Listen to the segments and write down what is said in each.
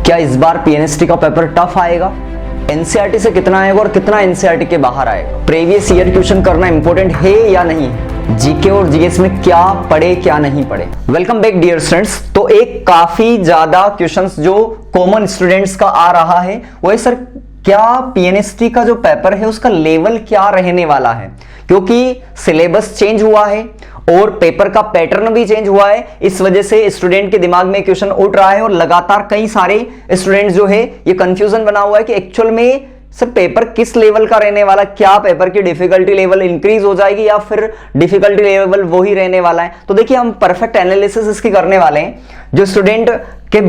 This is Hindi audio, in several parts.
क्या इस बार पीएनएसटी का पेपर टफ आएगा? एनसीईआरटी से कितना आएगा और कितना एनसीईआरटी के बाहर आएगा? प्रीवियस ईयर क्वेश्चन करना इंपॉर्टेंट है या नहीं? जीके और जीएस में क्या पढ़े क्या नहीं पढ़े? Welcome back dear students. तो एक काफी ज्यादा क्वेश्चंस जो कॉमन स्टूडेंट्स का आ रहा है वो है, सर क्या पीएनएसटी का जो पेपर है उसका लेवल क्या रहने वाला है? क्योंकि सिलेबस चेंज हुआ है और पेपर का पैटर्न भी चेंज हुआ है, इस वजह से स्टूडेंट के दिमाग में क्वेश्चन उठ रहा है और लगातार कई सारे स्टूडेंट्स जो है ये कंफ्यूजन बना हुआ है कि एक्चुअल में सर पेपर किस लेवल का रहने वाला, क्या पेपर की डिफिकल्टी लेवल इंक्रीज हो जाएगी या फिर डिफिकल्टी लेवल वो ही रहने वाला है। तो देखिए हम परफेक्ट एनालिसिस इसकी करने वाले हैं। जो स्टूडेंट के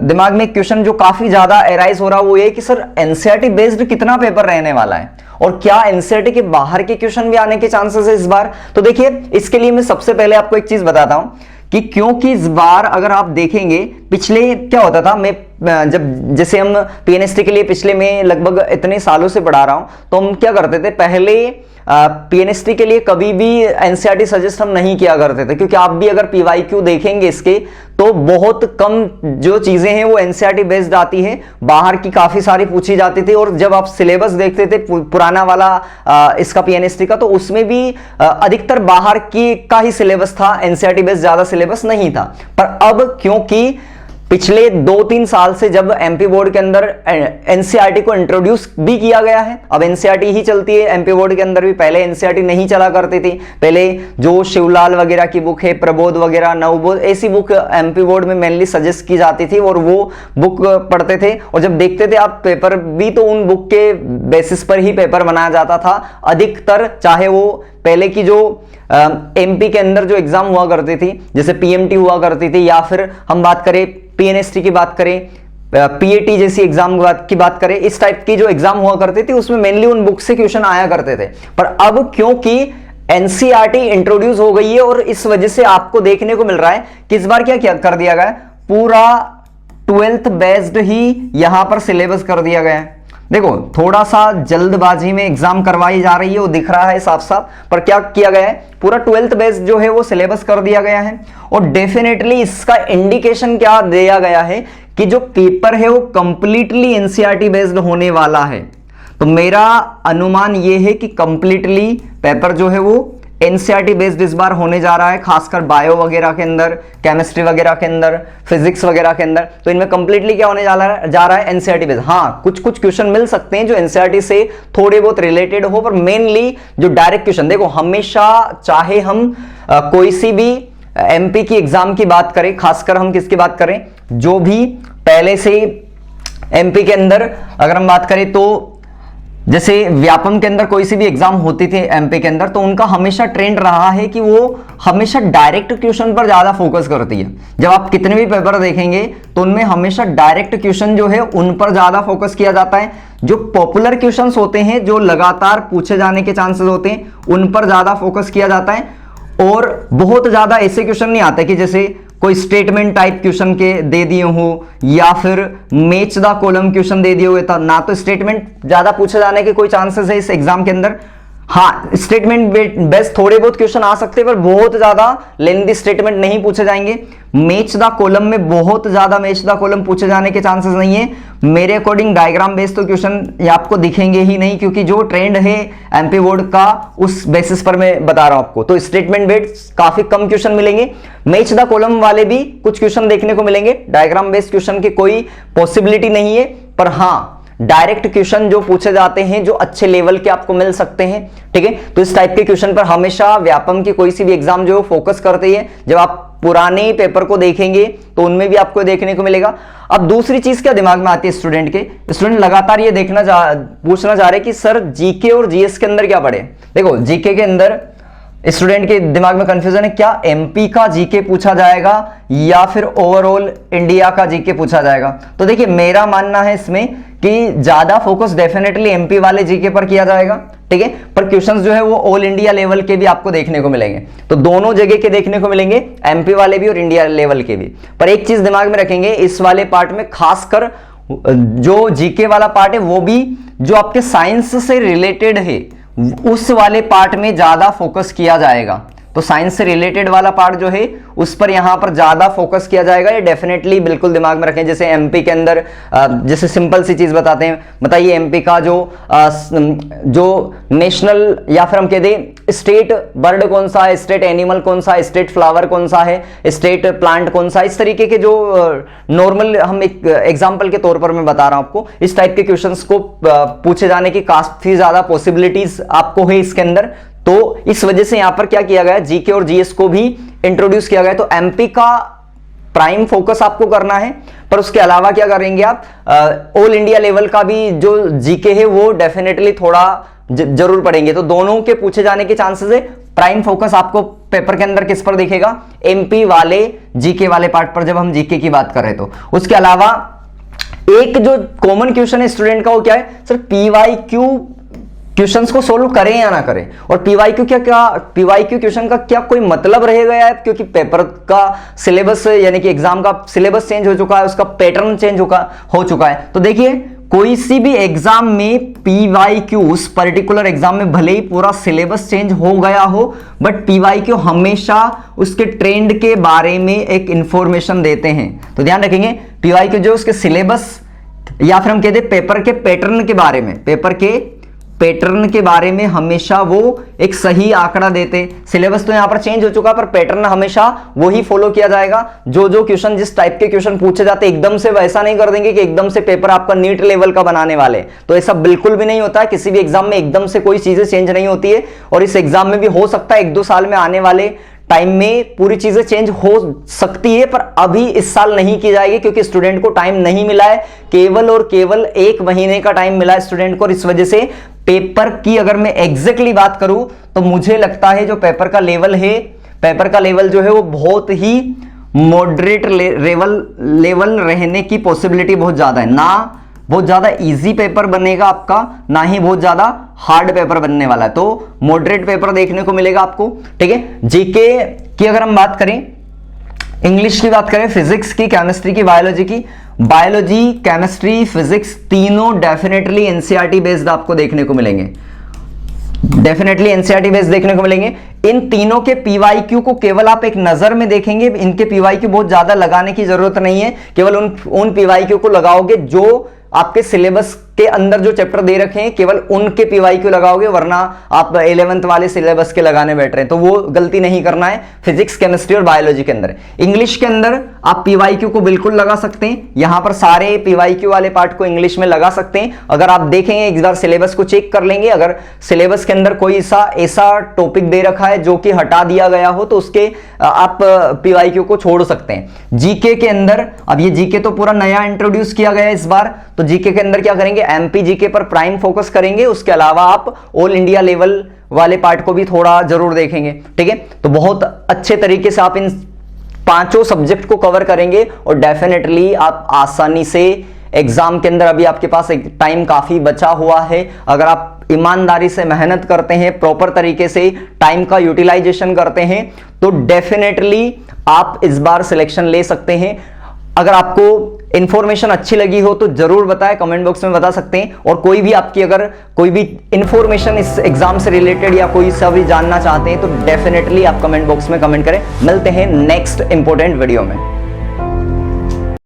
दिमाग में क्वेश्चन जो काफी ज्यादा एराइज हो रहा है वो ये कि सर एनसीईआरटी बेस्ड कितना पेपर रहने वाला है और क्या एनसीईआरटी के बाहर के क्वेश्चन भी आने के चांसेस है इस बार। तो देखिए इसके लिए मैं सबसे पहले आपको एक चीज बताता हूं कि क्योंकि इस बार अगर आप देखेंगे पिछले क्या होता था, मैं जब जैसे हम पीएनएसटी के लिए पिछले में लगभग इतने सालों से पढ़ा रहा हूं, तो हम क्या करते थे पहले पीएनएसटी के लिए कभी भी एनसीईआरटी सजेस्ट हम नहीं किया करते थे, क्योंकि आप भी अगर पीवाईक्यू देखेंगे इसके तो बहुत कम जो चीजें हैं वो एनसीईआरटी बेस्ड आती है, बाहर की काफी सारी पूछी जाती थी। और जब आप सिलेबस देखते थे पुराना वाला इसका पीएनएसटी का, तो उसमें भी अधिकतर बाहर की का ही सिलेबस था, एनसीईआरटी बेस्ड ज्यादा सिलेबस नहीं था। पर अब क्योंकि पिछले 2-3 साल से जब एमपी बोर्ड के अंदर एनसीईआरटी को इंट्रोड्यूस भी किया गया है, अब एनसीईआरटी ही चलती है एमपी बोर्ड के अंदर भी, पहले एनसीईआरटी नहीं चला करती थी। पहले जो शिवलाल वगैरह की बुक है, प्रबोध वगैरह, नवबोध, ऐसी बुक एमपी बोर्ड में मेनली सजेस्ट की जाती थी और वो बुक पढ़ते थे और जब देखते थे आप पेपर भी, तो उन बुक के बेसिस पर ही पेपर बनाया जाता था अधिकतर। चाहे वो पहले की जो एमपी के अंदर जो एग्जाम हुआ करती थी, जैसे पीएमटी हुआ करती थी, या फिर हम बात करें पीएनएसटी की बात करें, पीएटी जैसी एग्जाम की बात करें, इस टाइप की जो एग्जाम हुआ करती थी उसमें मेनली उन बुक से क्वेश्चन आया करते थे। पर अब क्योंकि एनसीईआरटी इंट्रोड्यूस हो गई है और इस वजह से आपको देखने को मिल रहा है कि इस बार क्या कर दिया गया, पूरा 12th बेस्ड ही यहां पर सिलेबस कर दिया गया है। देखो थोड़ा सा जल्दबाजी में एग्जाम करवाई जा रही है, वो दिख रहा है साफ साफ, पर क्या किया गया है, पूरा 12th बेस्ड जो है वो सिलेबस कर दिया गया है। और डेफिनेटली इसका इंडिकेशन क्या दिया गया है कि जो पेपर है वो कंप्लीटली एनसीईआरटी बेस्ड होने वाला है। तो मेरा अनुमान ये है कि कंप्लीटली पेपर जो है वो एनसीईआरटी बेस्ड इस बार होने जा रहा है, खासकर बायो वगैरह के अंदर, केमिस्ट्री वगैरह के अंदर, फिजिक्स वगैरह के अंदर। तो इनमें कंप्लीटली क्या होने जा रहा है एनसीईआरटी बेस्ड। हाँ कुछ कुछ क्वेश्चन मिल सकते हैं जो एनसीईआरटी से थोड़े बहुत रिलेटेड हो, पर मेनली जो डायरेक्ट क्वेश्चन, देखो हमेशा चाहे हम कोई सी भी एमपी की एग्जाम की बात करें, खासकर हम किसकी बात करें, जो भी पहले से एमपी के अंदर अगर हम बात करें तो जैसे व्यापम के अंदर कोई सी भी एग्जाम होती थी एमपी के अंदर, तो उनका हमेशा ट्रेंड रहा है कि वो हमेशा डायरेक्ट क्वेश्चन पर ज्यादा फोकस करती है। जब आप कितने भी पेपर देखेंगे तो उनमें हमेशा डायरेक्ट क्वेश्चन जो है उन पर ज्यादा फोकस किया जाता है। जो पॉपुलर क्वेश्चंस होते हैं, जो लगातार पूछे जाने के चांसेस होते हैं, उन पर ज्यादा फोकस किया जाता है। और बहुत ज्यादा ऐसे क्वेश्चन नहीं आते कि जैसे कोई स्टेटमेंट टाइप क्वेश्चन के दे दिए हो या फिर मैच द कॉलम क्वेश्चन दे दिए हुए था ना, तो स्टेटमेंट ज्यादा पूछे जाने के कोई चांसेस है इस एग्जाम के अंदर। हाँ स्टेटमेंट बेस्ड थोड़े बहुत क्वेश्चन आ सकते हैं, पर बहुत ज्यादा लेंथी स्टेटमेंट नहीं पूछे जाएंगे। मैच द कॉलम में बहुत ज्यादा मैच द कॉलम पूछे जाने के चांसेस नहीं है। मेरे अकॉर्डिंग डायग्राम बेस्ड तो क्वेश्चन आपको दिखेंगे ही नहीं, क्योंकि जो ट्रेंड है एमपी बोर्ड का उस बेसिस पर मैं बता रहा हूं आपको। तो स्टेटमेंट बेस्ड काफी कम क्वेश्चन मिलेंगे, मैच द कॉलम वाले भी कुछ क्वेश्चन देखने को मिलेंगे, डायग्राम बेस्ड क्वेश्चन की कोई पॉसिबिलिटी नहीं है। पर हाँ डायरेक्ट क्वेश्चन जो पूछे जाते हैं जो अच्छे लेवल के आपको मिल सकते हैं, ठीक है। तो इस टाइप के क्वेश्चन पर हमेशा व्यापम की कोई सी भी एग्जाम जो फोकस करती है, जब आप पुराने पेपर को देखेंगे तो उनमें भी आपको देखने को मिलेगा। अब दूसरी चीज क्या दिमाग में आती है स्टूडेंट के, स्टूडेंट लगातार ये पूछना चाह रहे कि सर जीके और जीएस के अंदर क्या पढ़े। देखो जीके के अंदर स्टूडेंट के दिमाग में कंफ्यूजन है, क्या एमपी का जीके पूछा जाएगा या फिर ओवरऑल इंडिया का जीके पूछा जाएगा। तो देखिए मेरा मानना है इसमें कि ज्यादा फोकस डेफिनेटली एमपी वाले जीके पर किया जाएगा, ठीक है। पर क्वेश्चंस जो है वो ऑल इंडिया लेवल के भी आपको देखने को मिलेंगे, तो दोनों जगह के देखने को मिलेंगे, एमपी वाले भी और इंडिया लेवल के भी। पर एक चीज दिमाग में रखेंगे, इस वाले पार्ट में खासकर जो जीके वाला पार्ट है वो भी जो आपके साइंस से रिलेटेड है उस वाले पार्ट में ज्यादा फोकस किया जाएगा। तो साइंस से रिलेटेड वाला पार्ट जो है उस पर यहां पर ज्यादा फोकस किया जाएगा, ये डेफिनेटली बिल्कुल दिमाग में रखें। जैसे एमपी के अंदर जैसे सिंपल सी चीज बताते हैं, बताइए एमपी का जो नेशनल या फिर हम कह दें स्टेट बर्ड कौन सा है, स्टेट एनिमल कौन सा है, स्टेट फ्लावर कौन सा है, स्टेट प्लांट कौन सा है, इस तरीके के जो नॉर्मल हम एक एग्जांपल के तौर पर मैं बता रहा हूं आपको, इस टाइप के क्वेश्चंस को पूछे जाने की काफी ज्यादा पॉसिबिलिटीज आपको है इसके अंदर। तो इस वजह से यहां पर क्या किया गया, जीके और जीएस को भी इंट्रोड्यूस किया गया। तो एमपी का प्राइम फोकस आपको करना है, पर उसके अलावा क्या करेंगे आप, ऑल इंडिया लेवल का भी जो जीके है वो डेफिनेटली थोड़ा जरूर पढ़ेंगे। तो दोनों के पूछे जाने के चांसेस है। प्राइम फोकस आपको पेपर के अंदर किस पर दिखेगा, एमपी वाले जीके वाले पार्ट पर, जब हम जीके की बात करें तो। उसके अलावा एक जो कॉमन क्वेश्चन है स्टूडेंट का वो क्या है, सर पीवाईक्यू क्वेश्चंस को सोल्व करें या ना करें, और पीवाईक्यू पीवाईक्यू क्वेश्चन का क्या कोई मतलब रह गया है, क्योंकि पेपर का सिलेबस यानी कि एग्जाम का सिलेबस चेंज हो चुका है, उसका पैटर्न चेंज हो चुका है। तो देखिए कोई सी भी एग्जाम में पीवाईक्यू, उस पर्टिकुलर एग्जाम में भले ही पूरा सिलेबस चेंज हो गया हो, बट पीवाईक्यू हमेशा उसके ट्रेंड के बारे में एक इंफॉर्मेशन देते हैं। तो ध्यान रखेंगे पीवाईक्यू जो उसके सिलेबस या फिर हम कहते हैं पेपर के पैटर्न के बारे में, पेपर के पैटर्न के बारे में हमेशा वो एक सही आंकड़ा देते। सिलेबस तो यहां पर चेंज हो चुका, पर पैटर्न हमेशा वही फॉलो किया जाएगा। जो क्वेश्चन जिस टाइप के क्वेश्चन पूछे जाते एकदम से वैसा नहीं कर देंगे कि एकदम से पेपर आपका नीट लेवल का बनाने वाले, तो ऐसा बिल्कुल भी नहीं होता है। किसी भी एग्जाम में एकदम से कोई चीजें चेंज नहीं होती है, और इस एग्जाम में भी हो सकता है 1-2 साल में आने वाले टाइम में पूरी चीजें चेंज हो सकती है, पर अभी इस साल नहीं की जाएगी क्योंकि स्टूडेंट को टाइम नहीं मिला है। केवल और केवल 1 महीने का टाइम मिला है स्टूडेंट को, और इस वजह से पेपर की अगर मैं एग्जैक्टली बात करूं तो मुझे लगता है जो पेपर का लेवल है, पेपर का लेवल जो है वो बहुत ही मॉडरेट लेवल रहने की पॉसिबिलिटी बहुत ज्यादा है। ना बहुत ज्यादा इजी पेपर बनेगा आपका, ना ही बहुत ज्यादा हार्ड पेपर बनने वाला है। तो मॉडरेट पेपर देखने को मिलेगा आपको, ठीक है। जीके की अगर हम बात करें, इंग्लिश की बात करें, फिजिक्स की, केमिस्ट्री की, बायोलॉजी की, बायोलॉजी, केमिस्ट्री, फिजिक्स तीनों डेफिनेटली एनसीईआरटी बेस्ड आपको देखने को मिलेंगे, डेफिनेटली एनसीईआरटी बेस्ड देखने को मिलेंगे। इन तीनों के पीवाईक्यू को केवल आप एक नजर में देखेंगे, इनके पीवाईक्यू बहुत ज्यादा लगाने की जरूरत नहीं है, केवल उन पीवाईक्यू को लगाओगे जो आपके सिलेबस के अंदर जो चैप्टर दे रखे हैं, केवल उनके पीवाईक्यू लगाओगे, वरना आप 11th वाले सिलेबस के लगाने बैठ रहे हैं, तो वो गलती नहीं करना है। फिजिक्स, केमिस्ट्री और बायोलॉजी के अंदर, इंग्लिश के अंदर आप पीवाईक्यू को बिल्कुल लगा सकते हैं। यहां पर सारे पीवाईक्यू वाले पार्ट को इंग्लिश में लगा सकते हैं। अगर आप देखेंगे एक बार सिलेबस को चेक कर लेंगे, अगर सिलेबस के अंदर कोई ऐसा टॉपिक दे रखा है जो कि हटा दिया गया हो, तो उसके आप पीवाईक्यू को छोड़ सकते हैं। जीके के अंदर, अब ये जीके तो पूरा नया इंट्रोड्यूस किया गया है इस बार, तो जीके के अंदर क्या करेंगे, एमपी जीके पर प्राइम फोकस करेंगे। उसके अलावा आप ऑल इंडिया लेवल वाले पार्ट को भी थोड़ा जरूर देखेंगे, ठीक है। तो बहुत अच्छे तरीके से आप इन 5 सब्जेक्ट को कवर करेंगे और डेफिनेटली आप आसानी से एग्जाम के अंदर, अभी आपके पास एक टाइम काफी बचा हुआ है, अगर आप ईमानदारी से मेहनत करते हैं, प्रॉपर तरीके से टाइम का यूटिलाइजेशन करते हैं, तो डेफिनेटली आप इस बार सिलेक्शन ले सकते हैं। अगर आपको इंफॉर्मेशन अच्छी लगी हो तो जरूर बताएं, कमेंट बॉक्स में बता सकते हैं। और कोई भी आपकी अगर कोई भी इंफॉर्मेशन इस एग्जाम से रिलेटेड या कोई सा भी जानना चाहते हैं तो डेफिनेटली आप कमेंट बॉक्स में कमेंट करें। मिलते हैं नेक्स्ट इंपॉर्टेंट वीडियो में।